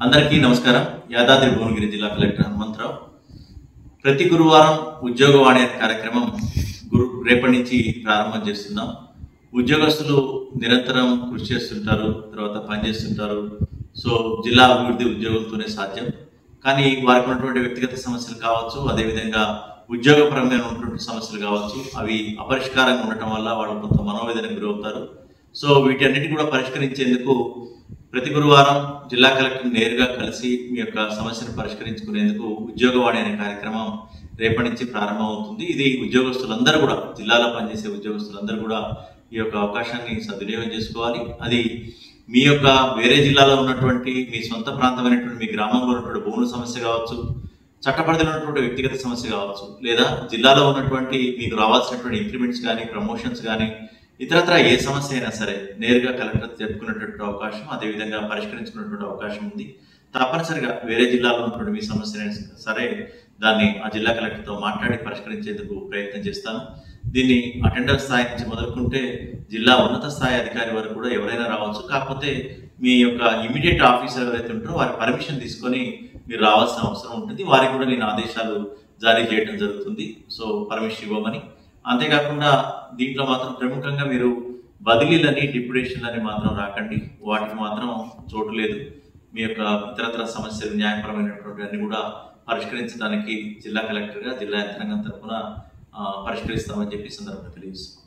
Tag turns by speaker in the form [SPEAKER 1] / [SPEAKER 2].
[SPEAKER 1] అందరికీ నమస్కారం. యాదాద్రి భువనగిరి జిల్లా కలెక్టర్ హనుమంతరావు. ప్రతి గురువారం ఉద్యోగవాణి అనే కార్యక్రమం రేపటి నుంచి ప్రారంభం చేస్తున్నాం. ఉద్యోగస్తులు నిరంతరం కృషి చేస్తుంటారు, తర్వాత పనిచేస్తుంటారు. సో జిల్లా అభివృద్ధి ఉద్యోగంతోనే సాధ్యం. కానీ వారికి ఉన్నటువంటి వ్యక్తిగత సమస్యలు కావచ్చు, అదేవిధంగా ఉద్యోగపరంగా ఉన్నటువంటి సమస్యలు కావచ్చు, అవి అపరిష్కారంగా ఉండటం వల్ల వాళ్ళు కొంత మనోవేదనకు గురవుతారు. సో వీటన్నిటి కూడా పరిష్కరించేందుకు ప్రతి గురువారం జిల్లా కలెక్టర్ నేరుగా కలిసి మీ యొక్క సమస్యను పరిష్కరించుకునేందుకు ఉద్యోగవాణి అనే కార్యక్రమం రేపటి నుంచి ప్రారంభం అవుతుంది. ఇది ఉద్యోగస్తులందరూ కూడా, జిల్లాలో పనిచేసే ఉద్యోగస్తులందరూ కూడా ఈ యొక్క అవకాశాన్ని సద్వినియోగం చేసుకోవాలి. అది మీ యొక్క వేరే జిల్లాలో ఉన్నటువంటి మీ సొంత ప్రాంతమైనటువంటి మీ గ్రామంలో ఉన్నటువంటి భూముల సమస్య కావచ్చు, చట్టపరిధిలో ఉన్నటువంటి వ్యక్తిగత సమస్య కావచ్చు, లేదా జిల్లాలో ఉన్నటువంటి మీకు రావాల్సినటువంటి ఇంక్రిమెంట్స్ కానీ, ప్రమోషన్స్ కానీ, ఇతరత్ర ఏ సమస్య అయినా సరే నేరుగా కలెక్టర్ చెప్పుకునేటువంటి అవకాశం, అదేవిధంగా పరిష్కరించుకునేటువంటి అవకాశం ఉంది. తప్పనిసరిగా వేరే జిల్లాలో ఉన్నటువంటి మీ సమస్య సరే దాన్ని ఆ జిల్లా కలెక్టర్తో మాట్లాడి పరిష్కరించేందుకు ప్రయత్నం చేస్తాను. దీన్ని అటెండర్ స్థాయి నుంచి మొదలుకుంటే జిల్లా ఉన్నత స్థాయి అధికారి వరకు కూడా ఎవరైనా రావచ్చు. కాకపోతే మీ యొక్క ఇమీడియట్ ఆఫీసర్ ఎవరైతే ఉంటారో వారి పర్మిషన్ తీసుకొని మీరు రావాల్సిన అవసరం ఉంటుంది. వారికి కూడా నేను ఆదేశాలు జారీ చేయడం జరుగుతుంది. సో పర్మిషన్ ఇవ్వమని. అంతేకాకుండా దీంట్లో మాత్రం ప్రముఖంగా మీరు బదిలీలని, డిప్యుటేషన్లని మాత్రం రాకండి. వాటికి మాత్రం చోటు లేదు. మీ యొక్క ఇతరత్ర సమస్యలు, న్యాయపరమైనటువంటి అన్ని కూడా పరిష్కరించడానికి జిల్లా కలెక్టర్గా జిల్లా యంత్రాంగం తరఫున పరిష్కరిస్తామని చెప్పి సందర్భంగా తెలియజేస్తాం.